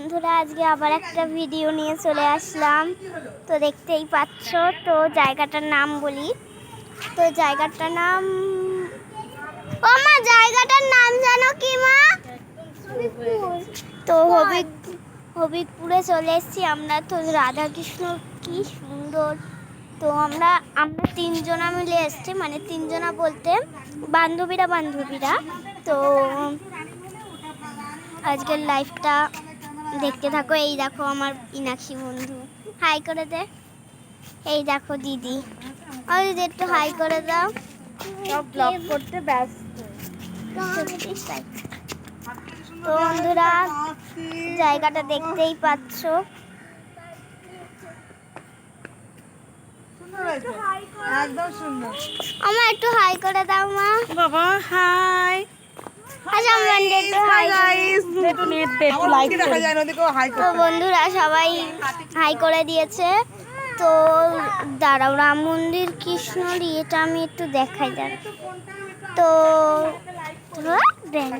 বন্ধুরা, আজকে আবার একটা ভিডিও নিয়ে চলে আসলাম। তো দেখতেই পাচ্ছ, তো জায়গাটার নাম বলি। তো জায়গাটার নাম, ও মা, জায়গাটার নাম জানো কি মা? তো হবিবপুরে চলে এসেছি আমরা। তো রাধাকৃষ্ণ কি সুন্দর। তো আমরা তিনজনা মিলে এসেছি, মানে তিনজনা বলতে বান্ধবীরা। তো আজকের লাইফটা দেখতে থাকো। এই দেখো আমার ইনাক্ষী বন্ধু, হাই করে দে। এই দেখো দিদি, ও দিদি একটু হাই করে দাও। সব ব্লগ করতে ব্যস্ত। তো বন্ধুরা, জায়গাটা দেখতেই পাচ্ছ। একদম সুন্দর। আমার একটু হাই করে দাও মা। বাবা হাই। আচ্ছা, আমরা একটু হাই গাইস, একটু নেট দে, একটু লাইক দেখা যায় না, দেখো হাই তো করতে। বন্ধুরা সবাই হাই করে দিয়েছে। তো দাঁড়াও, রাম মন্দির কৃষ্ণর এটা আমি একটু দেখাই। তো